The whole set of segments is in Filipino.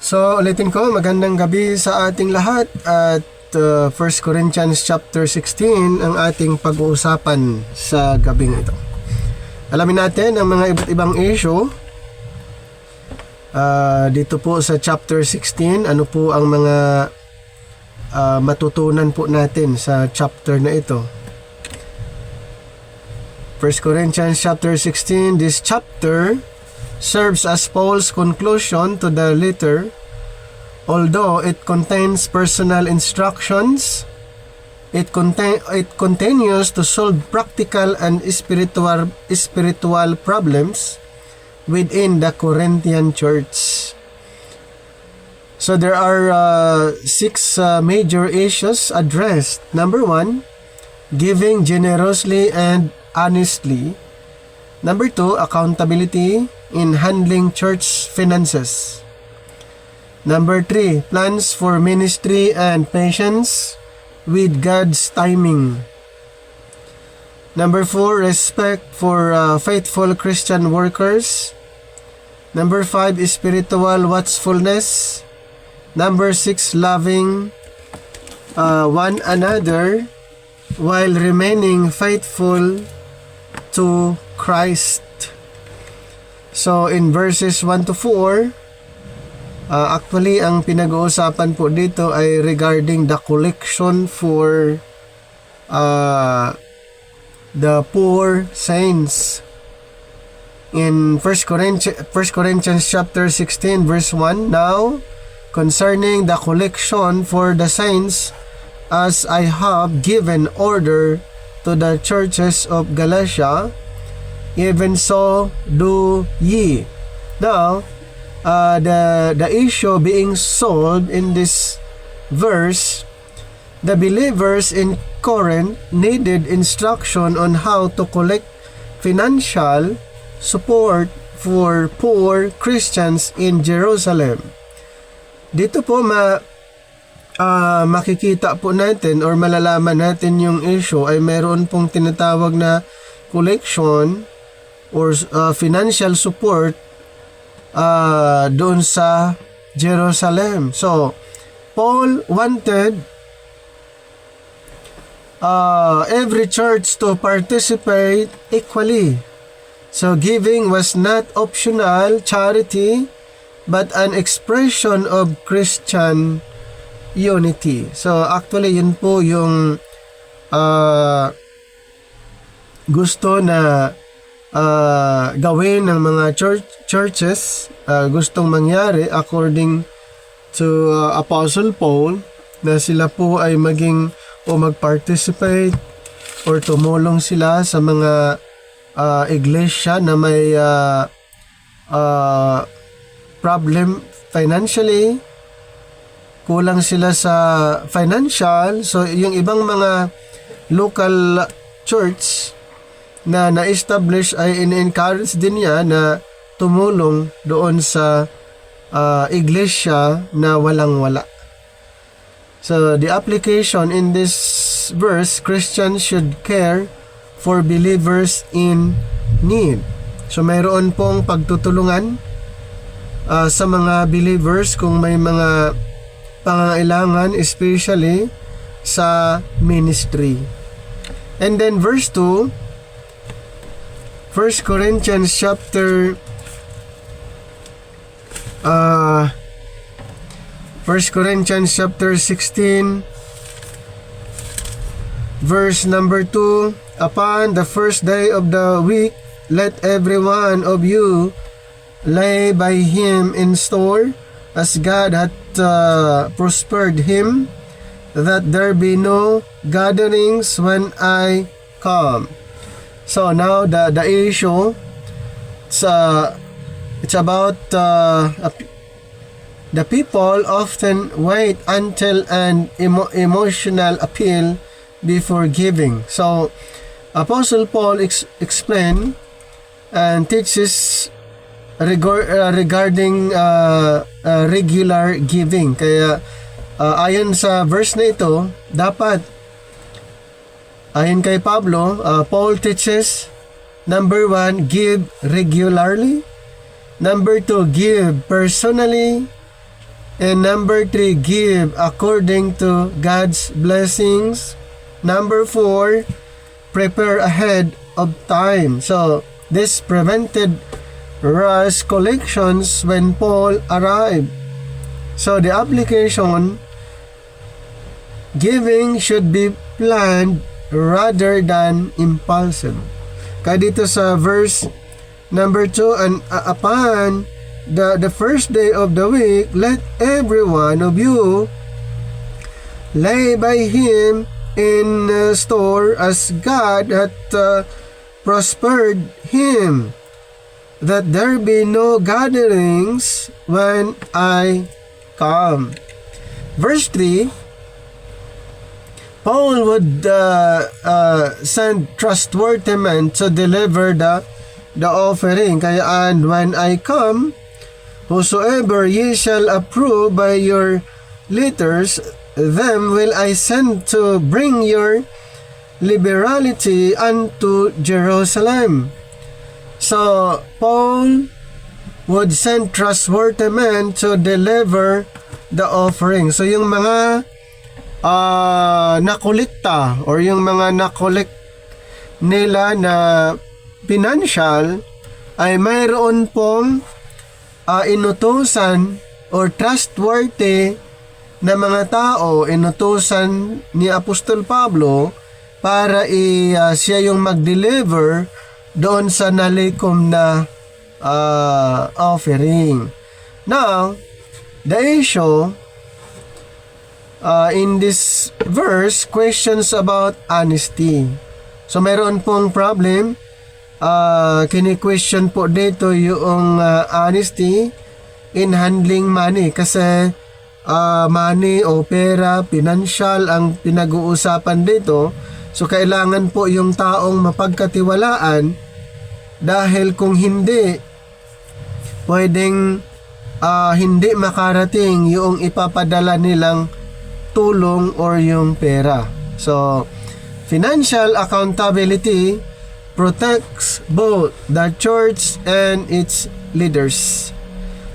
So, ulitin ko, magandang gabi sa ating lahat at 1 Corinthians chapter 16 ang ating pag-uusapan sa gabing ito. Alamin natin ang mga iba't ibang issue dito po sa chapter 16. Ano po ang mga matutunan po natin sa chapter na ito. 1 Corinthians chapter 16, this chapter serves as Paul's conclusion to the letter. Although it contains personal instructions, it continues to solve practical and spiritual problems within the Corinthian church. So there are 6 major issues addressed. Number 1, giving generously and honestly. Number 2, accountability in handling church finances. Number 3, plans for ministry and patience with God's timing. Number 4, respect for faithful Christian workers. Number 5, spiritual watchfulness. Number 6, loving one another while remaining faithful to Christ. So in verses 1 to 4, actually ang pinag-uusapan po dito ay regarding the collection for the poor saints. In 1 Corinthians chapter 16 verse 1, now concerning the collection for the saints, as I have given order to the churches of Galatia, even so do ye. Now, the issue being solved in this verse, the believers in Corinth needed instruction on how to collect financial support for poor Christians in Jerusalem. Dito po makikita po natin or malalaman natin yung issue ay mayroon pong tinatawag na collection or financial support doon sa Jerusalem. So, Paul wanted every church to participate equally. So, giving was not optional charity but an expression of Christian unity. So, actually, yun po yung gusto na gawin ng mga churches, gustong mangyari according to Apostle Paul, na sila po ay maging o mag-participate or tumulong sila sa mga iglesia na may problem financially, kulang sila sa financial. So yung ibang mga local church na na-establish ay in-encourage din niya na tumulong doon sa iglesia na walang-wala. So, the application in this verse, Christians should care for believers in need. So, mayroon pong pagtutulungan sa mga believers kung may mga pangangailangan, especially sa ministry. And then verse 2, 1 Corinthians chapter 1 Corinthians chapter 16 verse number 2, upon the first day of the week let every one of you lay by him in store, as God hath prospered him, that there be no gatherings when I come. So now the issue, it's about the people often wait until an emotional appeal before giving. So Apostle Paul explain and teaches regarding regular giving. Kaya ayon sa verse na ito, dapat ayon kay Pablo, Paul teaches, number 1, give regularly. Number 2, give personally. And number 3, give according to God's blessings. Number 4, prepare ahead of time. So, this prevented rush collections when Paul arrived. So, the application, giving should be planned rather than impulsive. Kaya dito sa verse number 2, and upon the first day of the week, let every one of you lay by him in store as God hath prospered him, that there be no gatherings when I come. Verse 3, Paul would send trustworthy men to deliver the offering. Kaya, and when I come, whosoever ye shall approve by your letters, them will I send to bring your liberality unto Jerusalem. So, Paul would send trustworthy men to deliver the offering. So, yung mga nakolekta or yung mga nakolekt nila na financial ay mayroon pong inutusan or trustworthy na mga tao, inutusan ni Apostol Pablo para siya yung mag-deliver doon sa nalikom na offering. Now, the issue in this verse, questions about honesty. So, mayroon pong problem. Kini-question po dito yung honesty in handling money. Kasi money o pera, financial ang pinag-uusapan dito. So, kailangan po yung taong mapagkatiwalaan dahil kung hindi, pwedeng hindi makarating yung ipapadala nilang tulong or yung pera. So, financial accountability protects both the church and its leaders.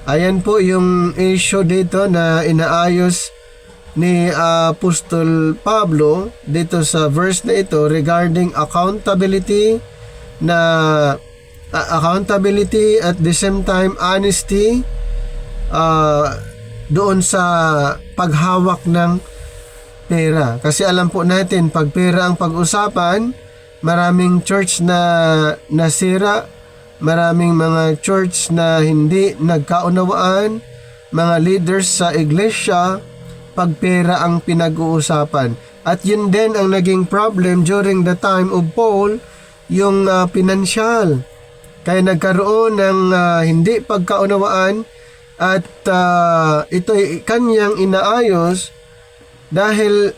Ayan po yung issue dito na inaayos ni Apostol Pablo dito sa verse na ito regarding accountability at the same time honesty doon sa paghawak ng pera. Kasi alam po natin, pag pera ang pag-usapan, maraming church na nasira, maraming mga church na hindi nagkaunawaan, mga leaders sa iglesia, pag pera ang pinag-uusapan. At yun din ang naging problem during the time of Paul, yung pinansyal. Kaya nagkaroon ng hindi pagkaunawaan at ito'y kanyang inaayos dahil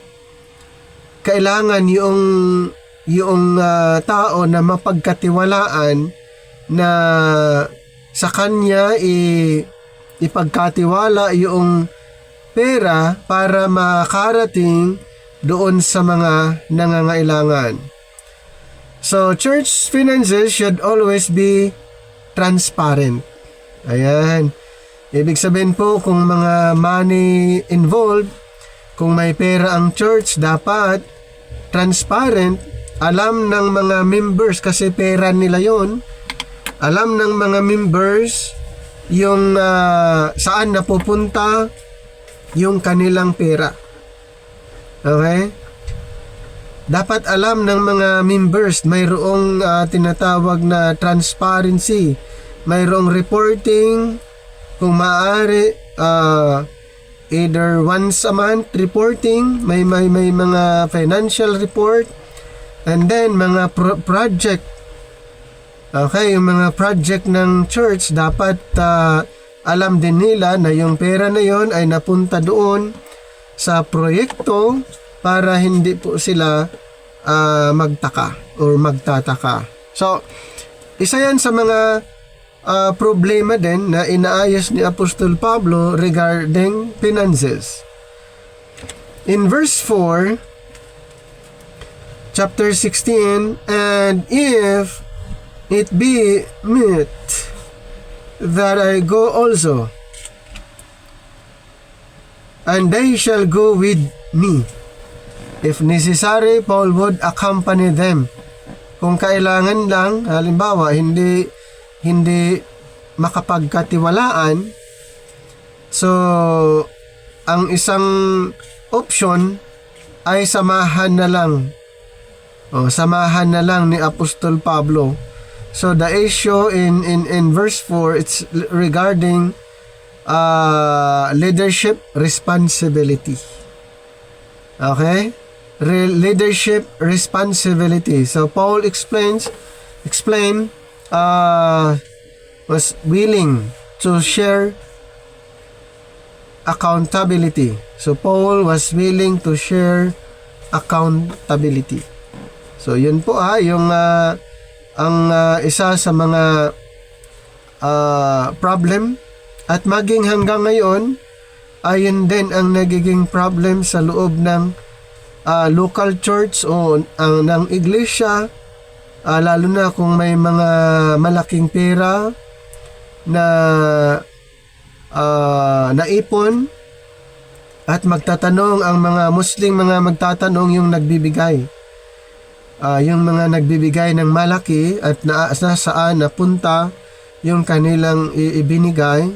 kailangan yung tao na mapagkatiwalaan na sa kanya ipagkatiwala yung pera para makarating doon sa mga nangangailangan. So, church finances should always be transparent. Ayan. Ibig sabihin po, kung mga money involved, kung may pera ang church, dapat transparent. Alam ng mga members, kasi pera nila yon. Alam ng mga members yung saan napupunta yung kanilang pera. Okay? Dapat alam ng mga members, mayroong tinatawag na transparency. Mayroong reporting, kung maaari, either once a month reporting, may mga financial report, and then mga project. Okay, yung mga project ng church, dapat alam din nila na yung pera na yon ay napunta doon sa proyekto para hindi po sila magtaka or magtataka. So, isa yan sa mga problema din na inaayos ni Apostol Pablo regarding finances. In verse 4, chapter 16, and if it be meet that I go also, and they shall go with me. If necessary, Paul would accompany them. Kung kailangan lang, halimbawa, hindi makapagkatiwalaan, so ang isang option ay samahan na lang. Samahan na lang ni Apostol Pablo. So the issue in verse 4, it's regarding leadership responsibility. Okay? Leadership responsibility. So Paul explain was willing to share accountability. So Paul was willing to share accountability. So yun po yung ang isa sa mga problem, at maging hanggang ngayon ayun din ang nagiging problem sa loob ng local church o ng iglesia, lalo na kung may mga malaking pera na naipon, at magtatanong ang mga Muslim, mga magtatanong yung nagbibigay. Yung mga nagbibigay ng malaki at saan napunta yung kanilang ibinigay,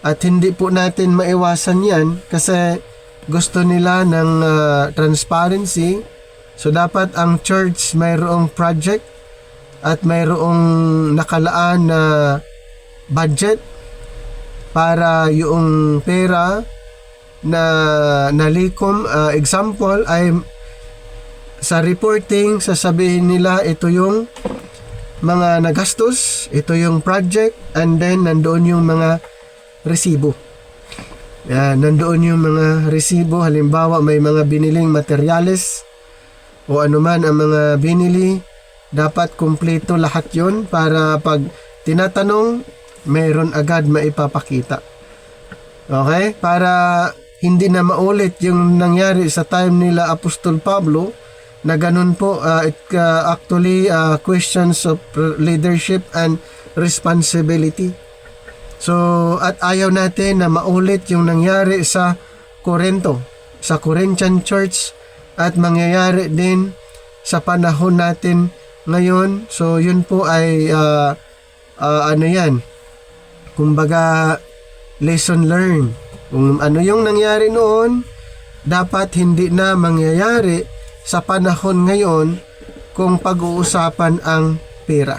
at hindi po natin maiwasan yan kasi gusto nila ng transparency. So dapat ang church mayroong project at mayroong nakalaan na budget para yung pera na nalikom. Example ay sa reporting, sasabihin nila ito yung mga nagastos, ito yung project, and then nandoon yung mga resibo. Yan, nandoon yung mga resibo. Halimbawa, may mga biniling materyales o anuman ang mga binili, dapat kumpleto lahat yon para pag tinatanong, mayroon agad maipapakita. Okay? Para hindi na maulit yung nangyari sa time nila Apostol Pablo, na ganun po. Actually questions of leadership and responsibility. So at ayaw natin na maulit yung nangyari sa Corinto, sa Corinthian Church, at mangyayari din sa panahon natin ngayon. So yun po ay yan, kumbaga lesson learned. Kung ano yung nangyari noon, dapat hindi na mangyayari sa panahon ngayon kung pag-uusapan ang pera.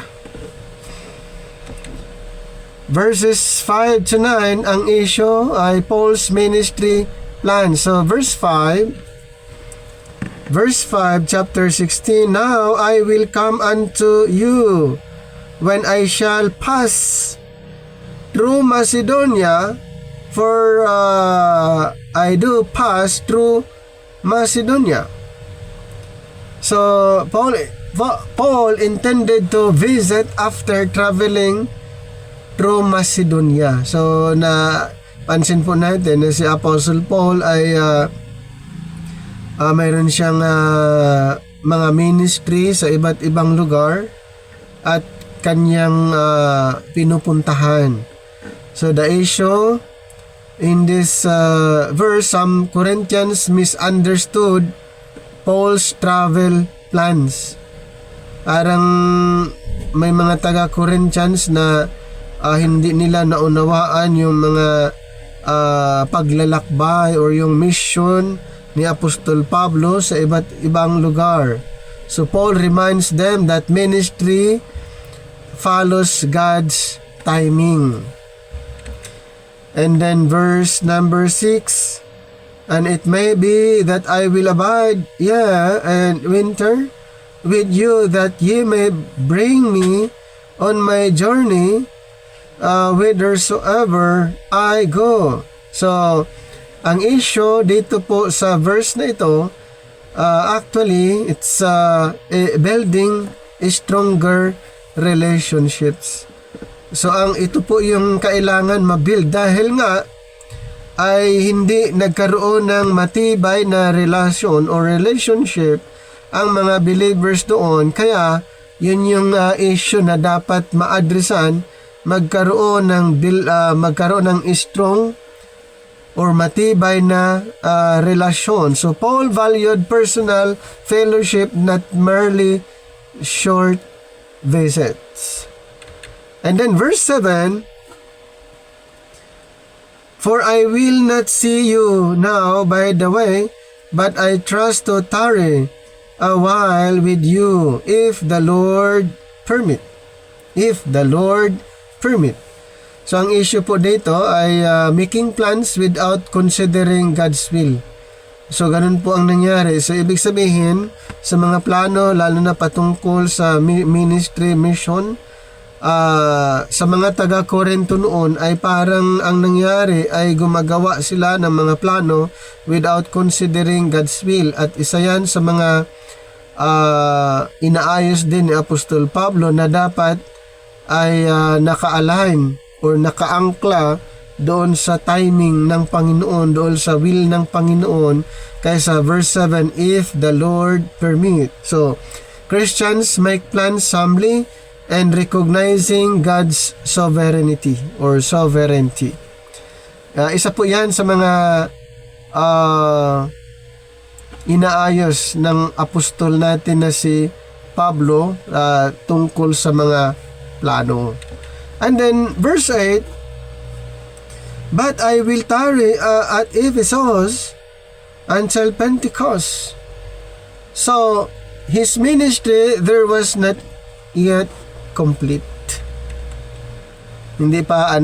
Verses 5 to 9, ang issue ay Paul's ministry plan. So verse 5, chapter 16, now I will come unto you when I shall pass through Macedonia, for I do pass through Macedonia. So Paul intended to visit after traveling through Macedonia. So pansin po natin na si Apostle Paul ay mayroon siyang mga ministry sa iba't ibang lugar at kanyang pinupuntahan. So the issue in this verse, some Corinthians misunderstood Paul's travel plans. Parang may mga taga-Corinthians na hindi nila naunawaan yung mga paglalakbay or yung mission ni Apostol Pablo sa iba't ibang lugar. So Paul reminds them that ministry follows God's timing. And then verse number 6, and it may be that I will abide and winter with you, that ye may bring me on my journey whithersoever I go. So ang issue dito po sa verse na ito, actually it's building stronger relationships. So ang ito po yung kailangan mabuild, dahil nga ay hindi nagkaroon ng matibay na relasyon o relationship ang mga believers doon. Kaya yun yung issue na dapat maadresan, magkaroon ng strong or matibay na relasyon. So Paul valued personal fellowship, not merely short visits. And then verse 7, "For I will not see you now by the way, but I trust to tarry a while with you, if the Lord permit." If the Lord permit. So ang issue po dito ay making plans without considering God's will. So ganun po ang nangyari. So ibig sabihin, sa mga plano, lalo na patungkol sa ministry, mission, sa mga taga-Korinto noon ay parang ang nangyari ay gumagawa sila ng mga plano without considering God's will. At isa yan sa mga inaayos din ni Apostol Pablo na dapat ay naka-align or nakaangkla doon sa timing ng Panginoon, doon sa will ng Panginoon, kaysa verse 7, if the Lord permit. So, Christians make plans humbly and recognizing God's sovereignty or sovereignty. Isa po yan sa mga inaayos ng apostol natin na si Pablo tungkol sa mga plano. And then verse 8, "But I will tarry at Ephesus until Pentecost." So his ministry there was not yet complete. Hindi pa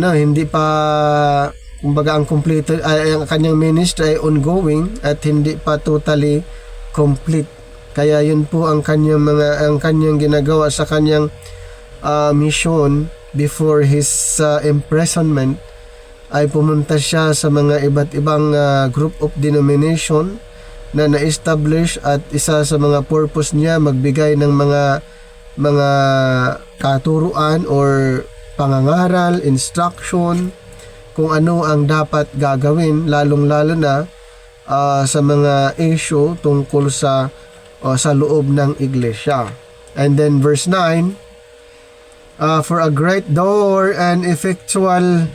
kumbaga ang complete ang kanyang ministry ay ongoing at hindi pa totally complete. Kaya yun po ang kanyang ginagawa sa kanyang mission. Before his imprisonment ay pumunta siya sa mga iba't ibang group of denomination na na-establish, at isa sa mga purpose niya magbigay ng mga katuruan or pangangaral, instruction kung ano ang dapat gagawin, lalong-lalo na sa mga issue tungkol sa loob ng iglesia. And then verse 9, "For a great door and effectual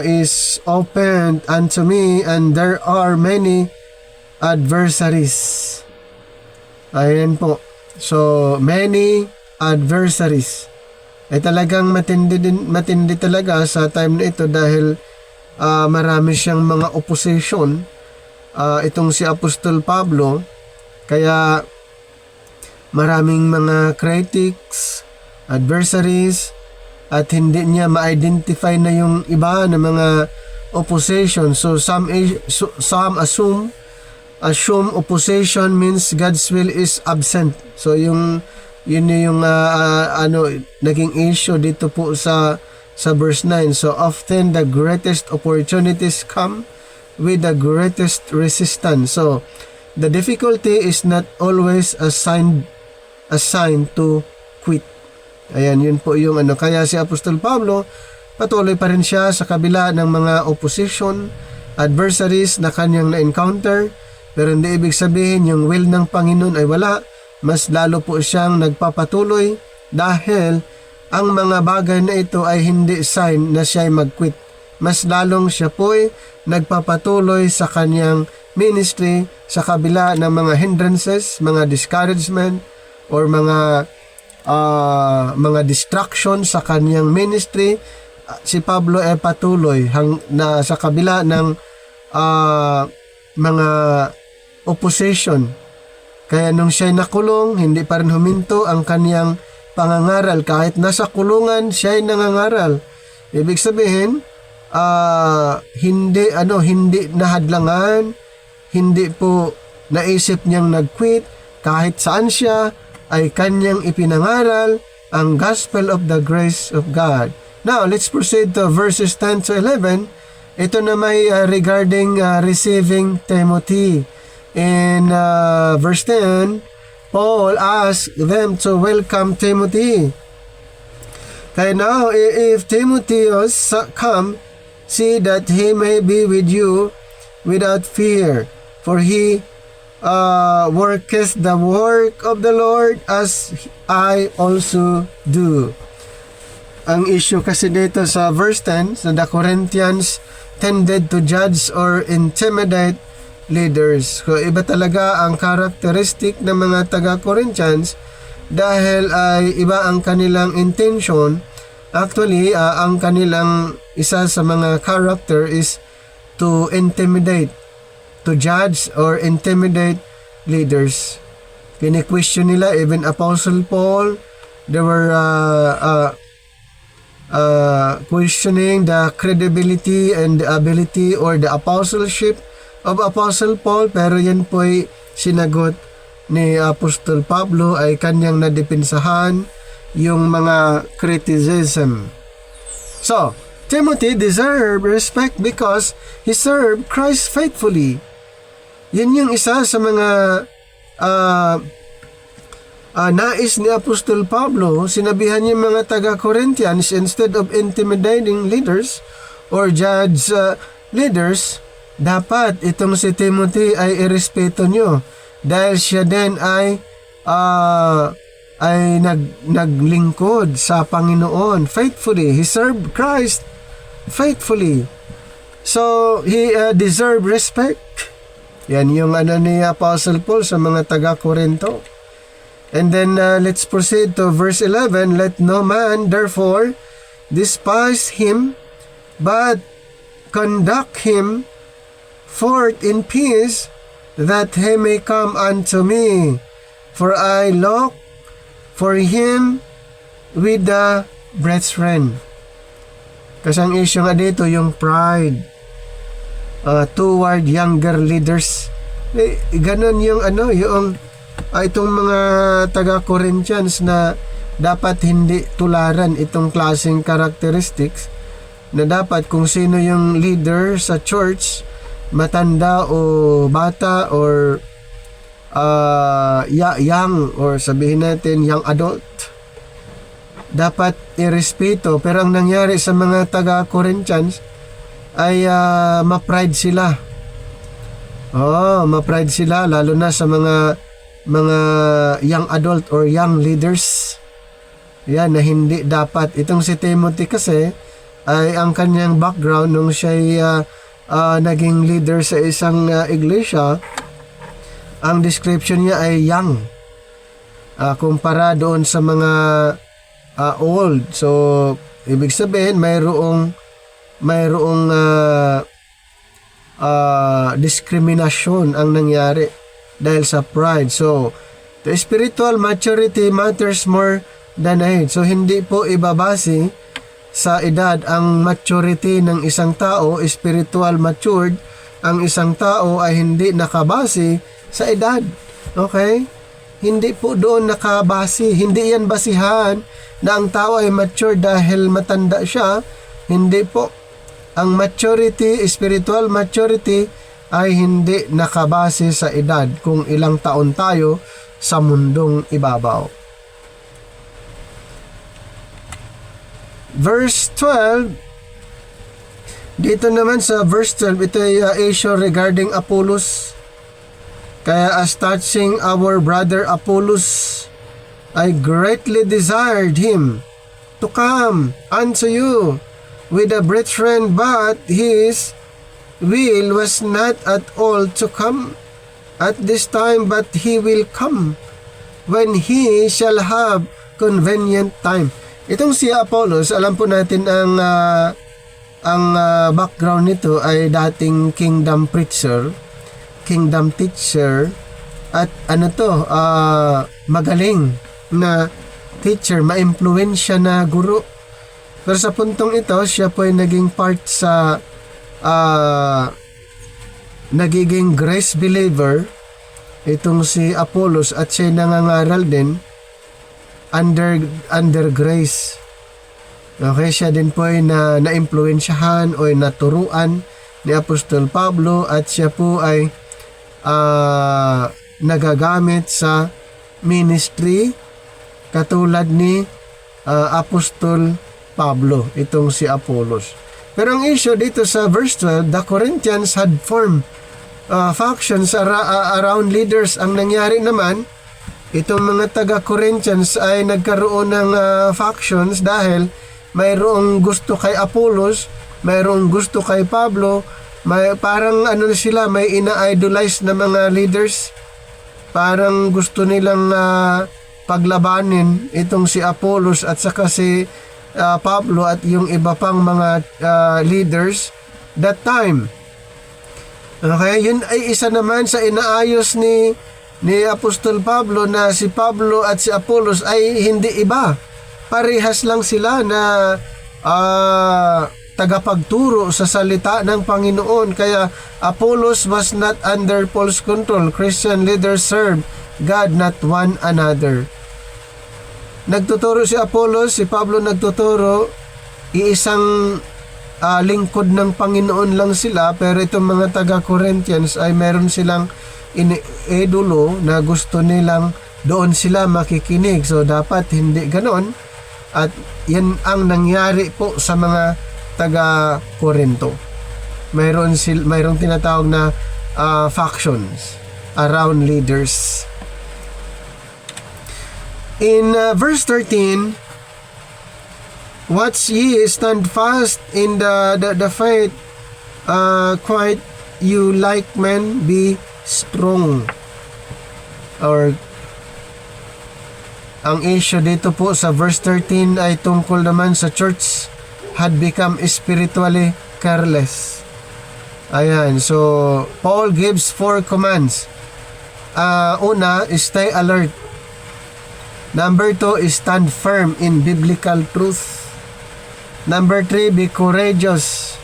is opened unto me, and there are many adversaries." Ayan po. So, many adversaries. Ay talagang matindi talaga sa time na ito dahil marami siyang mga opposition. Itong si Apostol Pablo. Kaya maraming mga critics, adversaries, at hindi niya ma-identify na yung iba na mga opposition. So some assume opposition means God's will is absent. So yun yung naging issue dito po sa verse 9. So often the greatest opportunities come with the greatest resistance. So the difficulty is not always a sign to quit. Ayan, yun po yung Kaya si Apostol Pablo, patuloy pa rin siya sa kabila ng mga opposition, adversaries na kanyang na-encounter, pero hindi ibig sabihin yung will ng Panginoon ay wala. Mas lalo po siyang nagpapatuloy dahil ang mga bagay na ito ay hindi sign na siya ay mag-quit. Mas lalong siya po ay nagpapatuloy sa kanyang ministry sa kabila ng mga hindrances, mga discouragement, or mga distraction sa kanyang ministry. Si Pablo ay patuloy na sa kabila ng mga opposition. Kaya nung siya'y nakulong, hindi pa rin huminto ang kanyang pangangaral. Kahit nasa kulungan, siya'y nangangaral. Ibig sabihin, hindi nahadlangan, hindi po naisip niyang nag-quit. Kahit saan siya, ay kanyang ipinangaral ang gospel of the grace of God. Now, let's proceed to verses 10 to 11. Ito na may regarding receiving Timothy. In verse 10, Paul asked them to welcome Timothy. Kaya now, if Timothy come, see that he may be with you without fear, for he worketh the work of the Lord as I also do. Ang issue kasi dito sa verse 10, so the Corinthians tended to judge or intimidate leaders. So iba talaga ang characteristic ng mga taga-Corinthians dahil ay iba ang kanilang intention. Actually, ang kanilang isa sa mga character is to intimidate, to judge or intimidate leaders. Kini-question nila even Apostle Paul. They were questioning the credibility and the ability or the apostleship of Apostle Paul, pero yan po'y sinagot ni Apostol Pablo ay kanyang nadipinsahan yung mga criticism. So, Timothy deserved respect because he served Christ faithfully. Yan yung isa sa mga nais ni Apostol Pablo. Sinabihan niya mga taga-Corinthians, instead of intimidating leaders or judge leaders, dapat itong si Timothy ay irespeto nyo dahil siya din ay naglingkod sa Panginoon faithfully. He served Christ faithfully. So, he deserved respect. Yan yung ni Apostle Paul sa mga taga-Corinto. And then let's proceed to verse 11. Let no man therefore despise him, but conduct him forth in peace, that he may come unto me. For I look for him with the brethren. Kasi ang issue nga dito, yung pride toward younger leaders. Ganon yung yung itong mga taga-Corinthians na dapat hindi tularan itong klaseng characteristics, na dapat kung sino yung leader sa church, matanda o bata or young, or sabihin natin young adult, dapat irespeto. Pero ang nangyari sa mga taga-Corinthians ay ma-pride sila. Ma-pride sila, lalo na sa mga young adult or young leaders. Yan, na hindi dapat. Itong si Timothy kasi ay ang kanyang background nung siya naging leader sa isang iglesia, ang description niya ay young kumpara doon sa mga old. So ibig sabihin mayroong diskriminasyon ang nangyari dahil sa pride. So, the spiritual maturity matters more than age. So, hindi po ibabase sa edad ang maturity ng isang tao. Spiritual matured ang isang tao ay hindi nakabase sa edad. Okay? Hindi po doon nakabase. Hindi yan basihan na ang tao ay mature dahil matanda siya. Hindi po. Ang maturity, spiritual maturity, ay hindi nakabase sa edad kung ilang taon tayo sa mundong ibabaw. Verse 12, dito naman sa verse 12, ito ay issue regarding Apollos. Kaya as touching our brother Apollos, I greatly desired him to come unto you with a brethren, but his will was not at all to come at this time, but he will come when he shall have convenient time. Itong si Apollos, alam po natin ang background nito ay dating kingdom preacher, kingdom teacher, at magaling na teacher, ma-impluwensya na guro. Pero sa puntong ito, siya po ay naging part sa nagiging grace believer, itong si Apollos, at siya nangangaral din under grace. Okay, siya din po ay na-impluwensyahan o naturuan ni Apostol Pablo, at siya po ay nagagamit sa ministry katulad ni Apostol Pablo, itong si Apollos. Pero ang issue dito sa verse 12, the Corinthians had formed factions around leaders. Ang nangyari naman, itong mga taga-Corinthians ay nagkaroon ng factions dahil mayroong gusto kay Apollos, mayroong gusto kay Pablo, parang ano sila, may ina-idolize na mga leaders. Parang gusto nilang paglabanin itong si Apollos at saka si Pablo at yung iba pang mga leaders that time. Okay, yun ay isa naman sa inaayos ni Apostol Pablo, na si Pablo at si Apollos ay hindi iba. Parehas lang sila na tagapagturo sa salita ng Panginoon. Kaya Apollos was not under Paul's control. Christian leaders serve God, not one another. Nagtuturo si Apollos, si Pablo nagtuturo, iisang lingkod ng Panginoon lang sila, pero itong mga taga-Corinthians ay meron silang iniidolo na gusto nilang doon sila makikinig. So dapat hindi ganon, at yan ang nangyari po sa mga taga-Corinto. Mayroong tinatawag na factions around leaders. In verse 13, "Watch ye, stand fast in the faith, quiet you like men, be strong." Or ang issue dito po sa verse 13 ay tungkol naman sa church had become spiritually careless. Ayan, so Paul gives 4 commands. Una, stay alert. Number 2 is stand firm in biblical truth. Number 3, be courageous.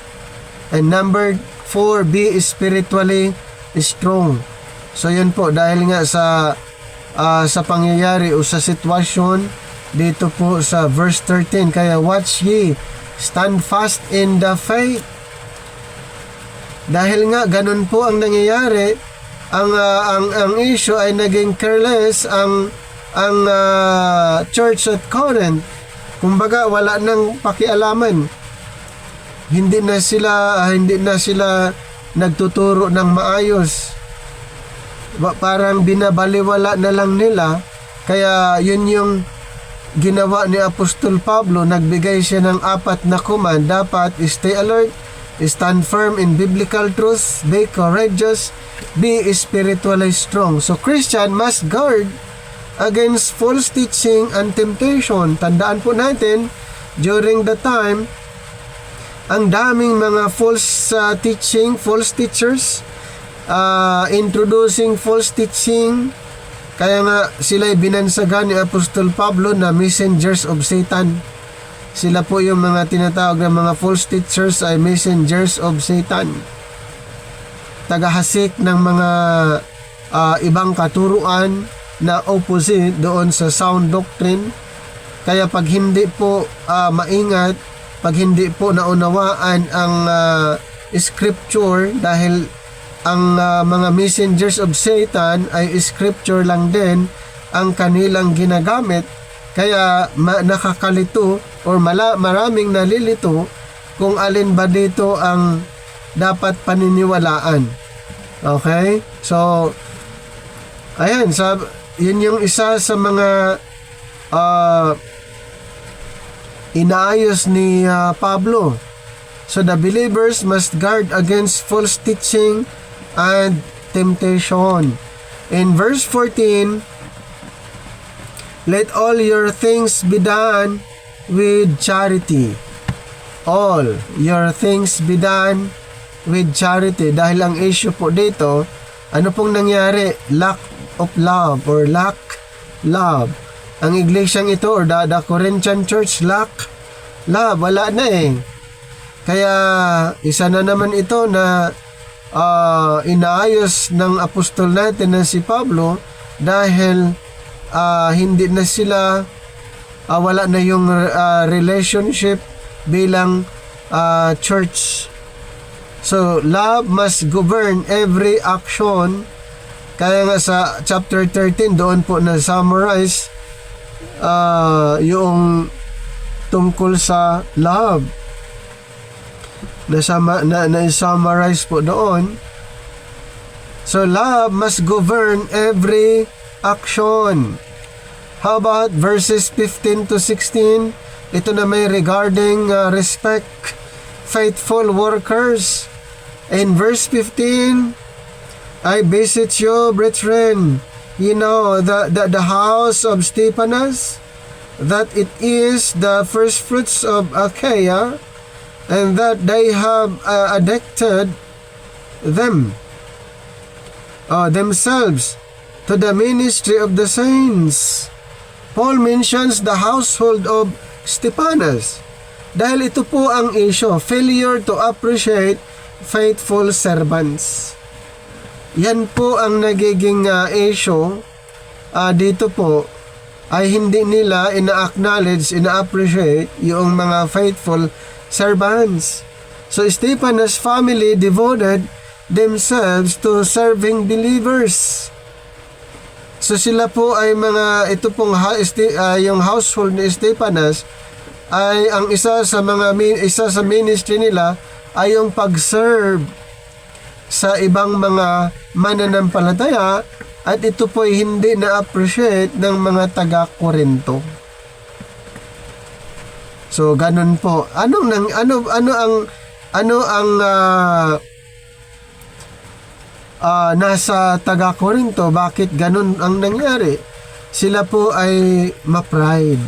And number 4, be spiritually strong. So yun po, dahil nga sa pangyayari o sa sitwasyon dito po sa verse 13, kaya watch ye, stand fast in the faith. Dahil nga ganun po ang nangyayari, ang issue ay naging careless ang church at Corinth. Kumbaga wala nang pakialaman. Hindi na sila nagtuturo ng maayos. Parang binabaliwala na lang nila. Kaya yun yung ginawa ni Apostol Pablo. Nagbigay siya ng 4 na command. Dapat stay alert, stand firm in biblical truth, be courageous, be spiritually strong. So Christian must guard against false teaching and temptation. Tandaan po natin, during the time, ang daming mga false teaching, false teachers, introducing false teaching. Kaya nga sila'y binansagan ni Apostol Pablo na messengers of Satan. Sila po yung mga tinatawag na mga false teachers ay messengers of Satan. Tagahasik ng mga ibang katuruan na opposite doon sa sound doctrine. Kaya pag hindi po maingat, pag hindi po naunawaan ang scripture, dahil ang mga messengers of Satan ay scripture lang din ang kanilang ginagamit, kaya nakakalito or maraming nalilito kung alin ba dito ang dapat paniniwalaan. Okay? So ayan, yun yung isa sa mga inaayos ni Pablo. So the believers must guard against false teaching and temptation. In verse 14, "Let all your things be done with charity." All your things be done with charity. Dahil ang issue po dito, ano pong nangyari? Lack of love or lack love. Ang iglesyang ito or the Corinthian church lack love. Wala na eh. Kaya isa na naman ito na inaayos ng apostol natin na si Pablo, dahil hindi na sila wala na yung relationship bilang church. So love must govern every action. Kaya nga sa chapter 13 doon po na summarize yung tungkol sa love. Na-summarize po doon. So love must govern every action. How about verses 15 to 16? ito na may regarding respect faithful workers. In verse 15, I beseech you, brethren, you know the house of Stephanas, that it is the first fruits of Achaia, and that they have addicted themselves to the ministry of the saints. Paul mentions the household of Stephanas dahil ito po ang issue, failure to appreciate faithful servants. Yan po ang nagiging issue dito po, ay hindi nila ina-acknowledge, ina-appreciate yung mga faithful servants. So Stephanas' family devoted themselves to serving believers. So sila po ay mga, ito pong yung household ni Stephanas ay ang isa sa ministry nila ay yung pag-serve sa ibang mga mananampalataya, at ito po ay hindi na-appreciate ng mga taga-Korinto. So ganun po. Ano ang nasa taga-Korinto, bakit ganun ang nangyari? Sila po ay ma-pride.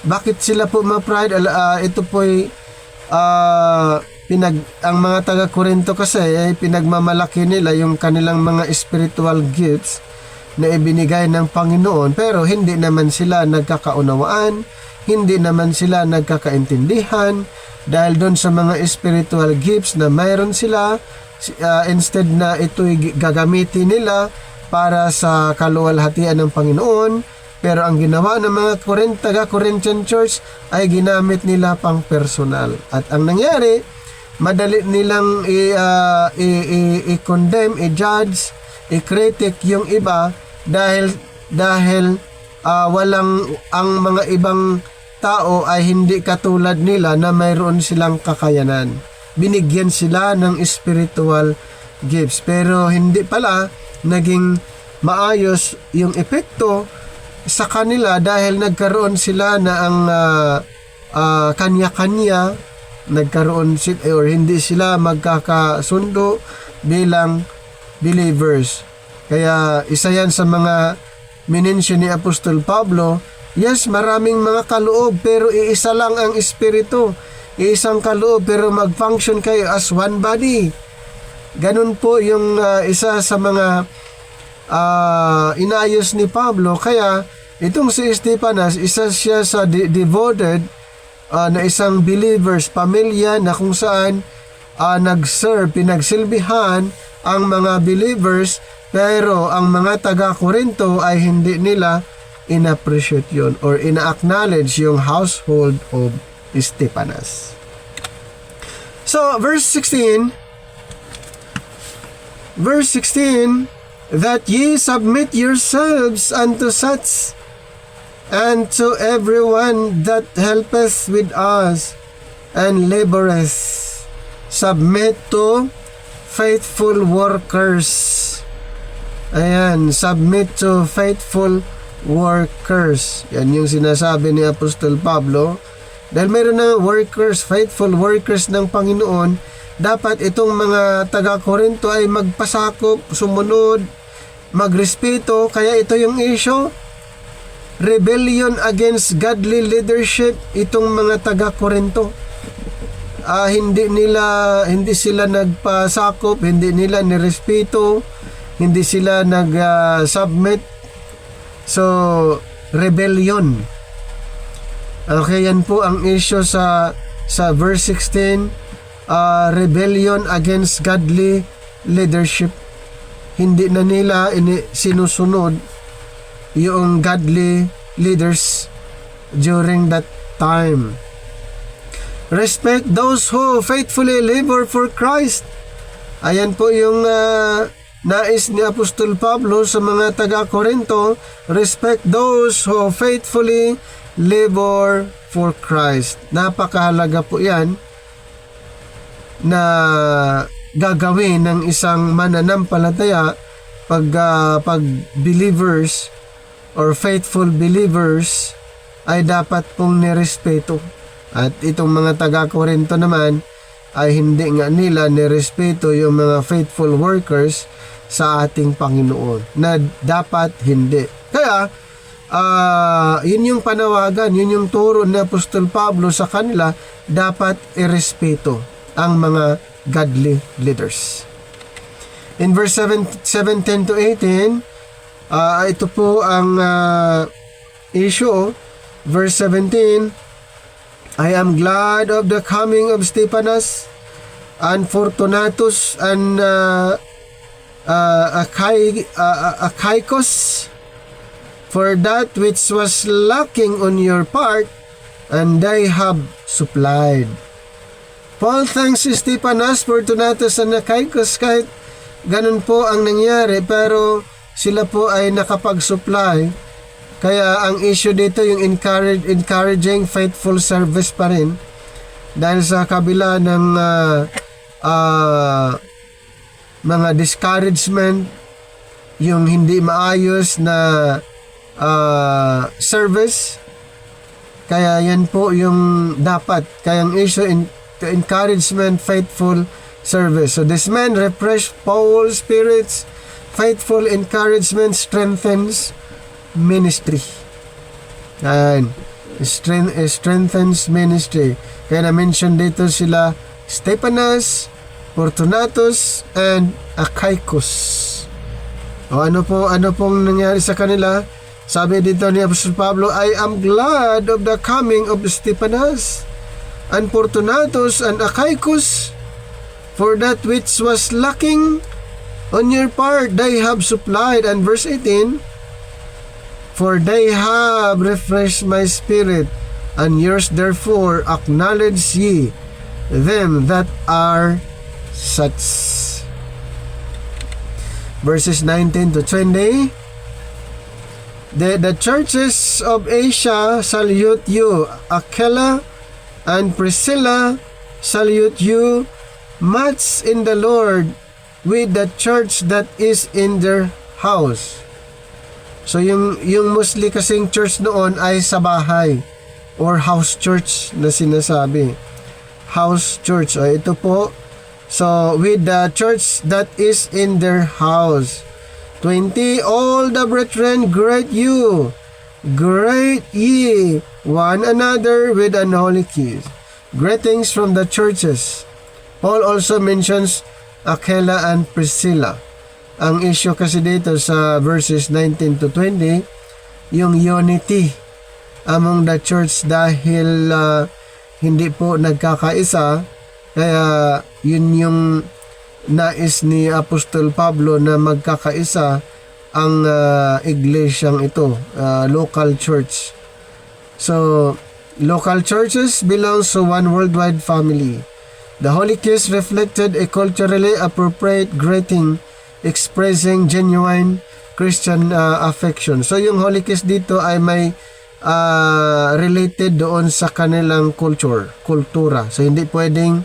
Bakit sila po ma-pride? Ito po ay ang mga taga-Korinto kasi ay pinagmamalaki nila yung kanilang mga spiritual gifts na ibinigay ng Panginoon, pero hindi naman sila nagkakaunawaan, hindi naman sila nagkakaintindihan dahil doon sa mga spiritual gifts na mayroon sila. Instead na ito'y gagamitin nila para sa kaluwalhatian ng Panginoon, pero ang ginawa ng mga taga-Corinthian Church ay ginamit nila pang personal. At ang nangyari, madali nilang i-condemn, i-judge, i-critic yung iba dahil ang mga ibang tao ay hindi katulad nila na mayroon silang kakayanan. Binigyan sila ng spiritual gifts, pero hindi pala naging maayos yung epekto sa kanila dahil nagkaroon sila na ang kanya-kanya, nagkaroon or hindi sila magkakasundo bilang believers. Kaya isa yan sa mga minensyon ni Apostol Pablo. Yes, maraming mga kaloob pero iisa lang ang espiritu. Isang kaloob pero mag-function kayo as one body. Ganun po yung isa sa mga inayos ni Pablo. Kaya itong si Stephanas, isa siya sa devoted na isang believers, pamilya na kung saan nag-serve, pinagsilbihan ang mga believers, pero ang mga taga-Korinto ay hindi nila in-appreciate yun or ina-acknowledge yung household of Stephanas. So, verse 16, that ye submit yourselves unto such, and to everyone that helpeth with us, and laboreth. Submit to faithful workers. Ayan, submit to faithful workers. Yan yung sinasabi ni Apostol Pablo. Dahil mayroon na workers, faithful workers ng Panginoon, dapat itong mga taga-Korinto ay magpasakop, sumunod, magrespeto. Kaya ito yung issue, rebellion against godly leadership, itong mga taga-Korinto. Hindi sila nagpasakop, hindi nila nirespeto, hindi sila nag-submit. So, rebellion. Okay, yan po ang issue sa verse 16, rebellion against godly leadership. Hindi na nila sinusunod yung godly leaders during that time. Respect those who faithfully labor for Christ. Ayan po yung nais ni Apostol Pablo sa mga taga-Korinto. Respect those who faithfully labor for Christ. Napakahalaga po yan na gagawin ng isang mananampalataya pag believers or faithful believers ay dapat pong nirespeto. At itong mga taga-Korinto naman ay hindi nga nila nirespeto yung mga faithful workers sa ating Panginoon, na dapat hindi. Kaya yun yung panawagan, yun yung turo ni Apostol Pablo sa kanila, dapat irespeto ang mga godly leaders. In verse 17 to 18, ito po ang issue. Verse 17, I am glad of the coming of Stephanas and Fortunatus and Achaicus, for that which was lacking on your part, and they have supplied. Paul thanks Stephanas, Fortunatus, and Achaicus kahit ganun po ang nangyari, pero sila po ay nakapag-supply. Kaya ang issue dito yung encouraging faithful service pa rin, dahil sa kabila ng mga discouragement, yung hindi maayos na service. Kaya yan po yung dapat. Kaya ang issue encouragement, faithful service. So this man refresh Paul's spirits. Faithful encouragement strengthens ministry. And strengthens ministry. Kaya na-mention dito sila Stephanas, Fortunatus, and Achaicus. O ano pong nangyari sa kanila? Sabi dito ni Apostol Pablo, I am glad of the coming of Stephanas and Fortunatus and Achaicus, for that which was lacking on your part they have supplied. And verse 18, for they have refreshed my spirit, and yours therefore acknowledge ye them that are such. Verses 19 to 20, the churches of Asia salute you. Aquila and Priscilla salute you much in the Lord, with the church that is in their house. So yung mostly kasing church noon ay sa bahay or house church na sinasabi. House church. O ito po. So with the church that is in their house. 20, all the brethren greet you. Greet ye one another with an holy kiss. Greetings from the churches. Paul also mentions Aquila and Priscilla. Ang issue kasi dito sa verses 19 to 20, yung unity among the church, dahil hindi po nagkakaisa. Kaya yun yung nais ni Apostol Pablo, na magkakaisa ang iglesyang ito, local church. So, local churches belongs to one worldwide family. The holy kiss reflected a culturally appropriate greeting expressing genuine Christian affection. So yung holy kiss dito ay may related doon sa kanilang kultura. So hindi pwedeng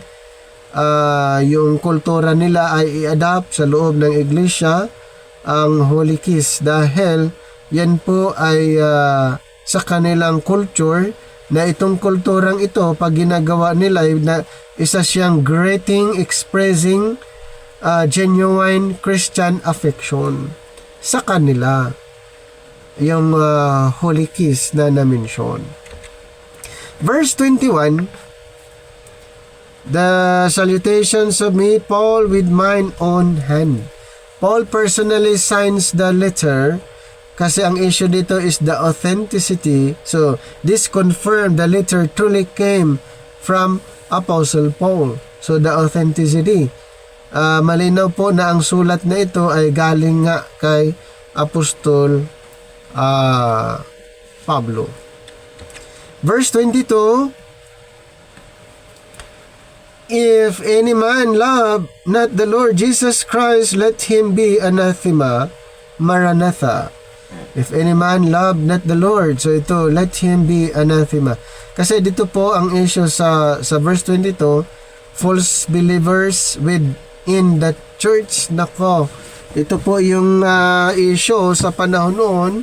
yung kultura nila ay i-adapt sa loob ng iglesia ang holy kiss, dahil yan po ay sa kanilang culture, na itong kulturang ito pag ginagawa nila na isa siyang greeting expressing genuine Christian affection sa kanila, yung holy kiss na na-mention. Verse 21, the salutations of me, Paul, with mine own hand. Paul personally signs the letter, kasi ang issue dito is the authenticity. So this confirmed the letter truly came from Apostle Paul. So the authenticity, malinaw po na ang sulat na ito ay galing nga kay Apostol Pablo. Verse 22, if any man love not the Lord Jesus Christ, let him be anathema. Maranatha. If any man love not the Lord, so ito, let him be anathema. Kasi dito po ang issue sa verse 22, false believers within the church. Nako, ito po yung issue sa panahon noon,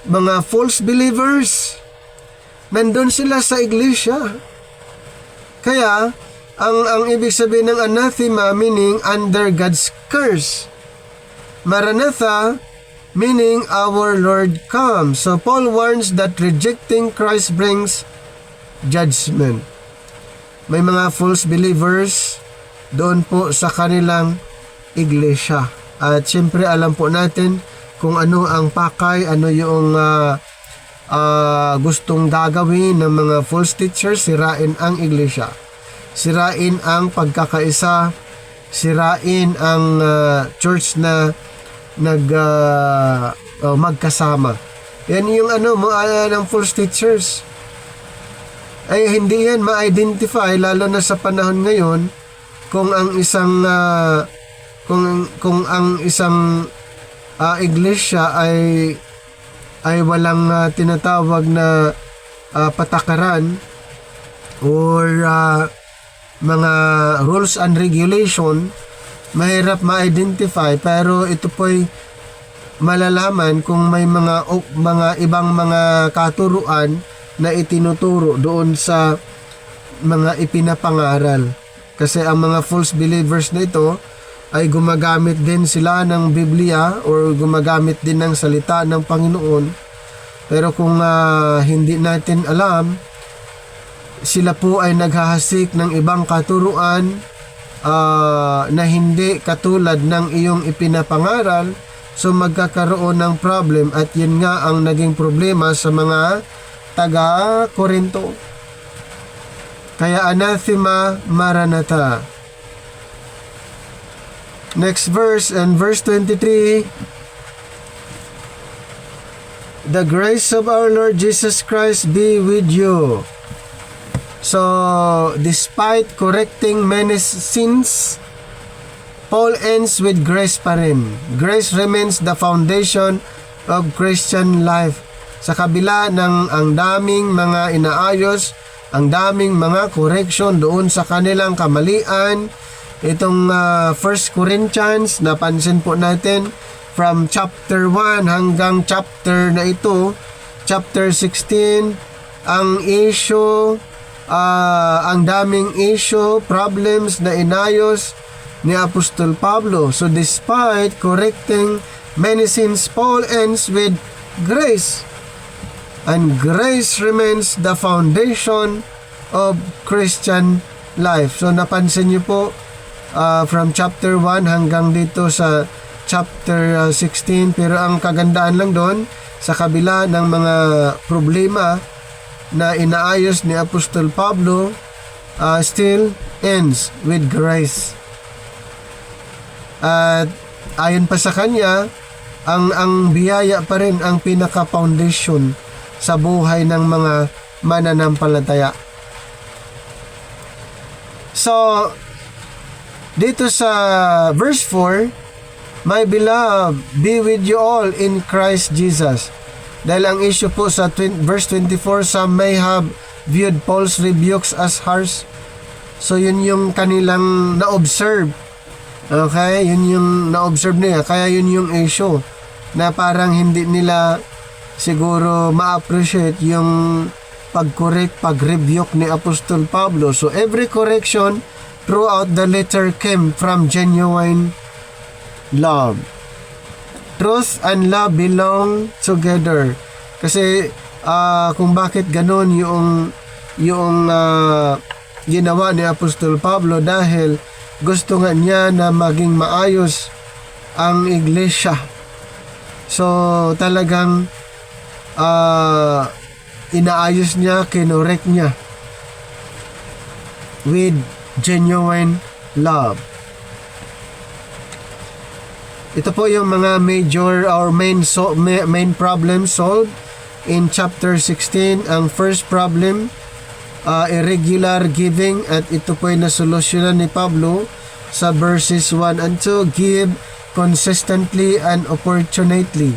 mga false believers nandun sila sa iglesia. Kaya, ang ibig sabihin ng anathema meaning under God's curse. Maranatha meaning our Lord comes. So Paul warns that rejecting Christ brings judgment. May mga false believers doon po sa kanilang iglesia. At siyempre alam po natin kung ano ang pakay, ano yung gustong gagawin ng mga false teachers. Sirain ang iglesia, sirain ang pagkakaisa, sirain ang church na magkasama. Yan yung ng false teachers. Ay hindi yan ma-identify, lalo na sa panahon ngayon, kung ang isang iglesia ay walang tinatawag na patakaran or mga rules and regulation, mahirap ma-identify. Pero ito po'y malalaman kung may mga ibang mga katuruan na itinuturo doon sa mga ipinapangaral. Kasi ang mga false believers na ito ay gumagamit din sila ng Biblia or gumagamit din ng salita ng Panginoon. Pero kung hindi natin alam, sila po ay naghahasik ng ibang katuruan na hindi katulad ng iyong ipinapangaral. So magkakaroon ng problem, at yun nga ang naging problema sa mga taga-Korinto. Kaya anathema maranatha. Next verse, and verse 23, the grace of our Lord Jesus Christ be with you. So, despite correcting many sins, Paul ends with grace pa rin. Grace remains the foundation of Christian life. Sa kabila ng ang daming mga inaayos, ang daming mga correction doon sa kanilang kamalian, itong 1 Corinthians, napansin po natin, from chapter 1 hanggang chapter na ito, chapter 16, ang issue, ang daming issue, problems na inayos ni Apostol Pablo. So despite correcting many sins, Paul ends with grace. And grace remains the foundation of Christian life. So napansin niyo po, from chapter 1 hanggang dito sa chapter 16, pero ang kagandaan lang doon, sa kabila ng mga problema na inaayos ni Apostol Pablo, still ends with grace. At ayon pa sa kanya, ang biyaya pa rin ang pinaka-foundation sa buhay ng mga mananampalataya. So, dito sa verse 4, my beloved, be with you all in Christ Jesus. Dahil ang issue po sa verse 24, some may have viewed Paul's rebukes as harsh. So, yun yung kanilang na-observe. Okay? Yun yung na-observe nila. Kaya yun yung issue na parang hindi nila siguro ma-appreciate yung pag-correct, pag-rebuke ni Apostol Pablo. So, every correction throughout the letter came from genuine love. Truth and love belong together. Kasi kung bakit ganon yung ginawa ni Apostol Pablo, dahil gusto nga niya na maging maayos ang iglesia. So talagang inaayos niya, kinorek niya with genuine love. Ito po yung mga major or main problem solved in chapter 16. Ang first problem, irregular giving, at ito po yung nasolusyonan ni Pablo sa verses 1 and 2. Give consistently and opportunately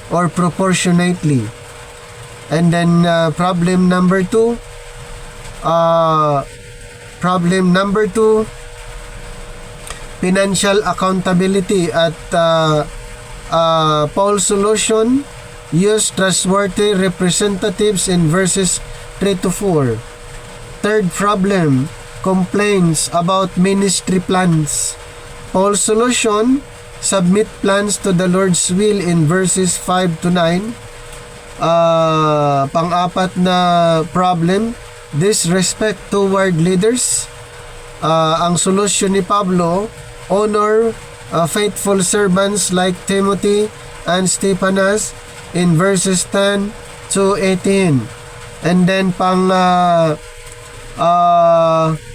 or proportionately. And then problem number 2, financial accountability. At Paul's solution, use trustworthy representatives in verses 3 to 4. Third problem, complaints about ministry plans. Paul's solution, submit plans to the Lord's will in verses 5 to 9. Pang-apat na problem, disrespect toward leaders. Ang solution ni Pablo, honor faithful servants like Timothy and Stephanas in verses 10 to 18. And then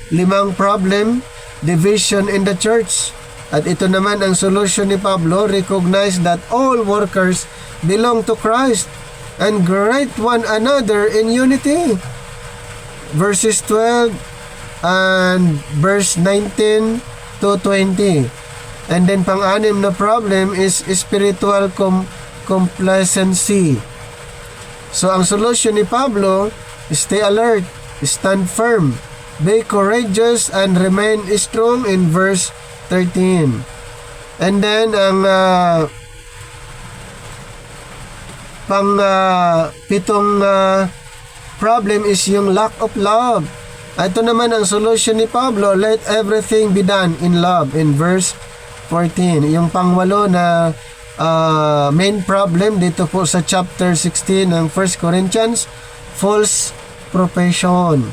limang problem, division in the church. At ito naman ang solution ni Pablo, recognize that all workers belong to Christ and greet one another in unity. Verses 12 and verse 19 to 20. And then pang-anim na problem is spiritual complacency. So ang solution ni Pablo, stay alert, stand firm, be courageous, and remain strong in verse 13. And then ang pitong problem is yung lack of love. Ito naman ang solution ni Pablo, let everything be done in love in verse 14. Yung pangwalo na main problem dito po sa chapter 16 ng 1 Corinthians, false profession.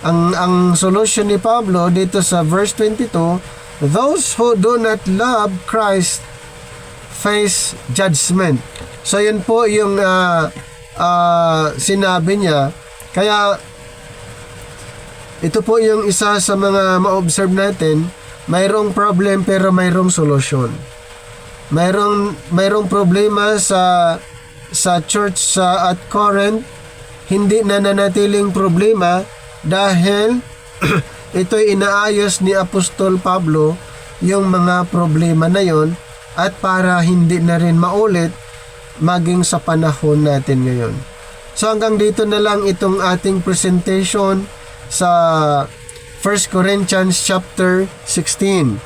Ang solution ni Pablo dito sa verse 22, those who do not love Christ face judgment. So yun po yung sinabi niya. Kaya ito po yung isa sa mga ma-observe natin, mayroong problem pero mayroong solusyon. Mayroong problema sa church at Corinth, hindi na nanatiling problema dahil ito'y inaayos ni Apostol Pablo yung mga problema na yon, at para hindi na rin maulit maging sa panahon natin ngayon. So hanggang dito na lang itong ating presentation sa 1 Corinthians chapter 16.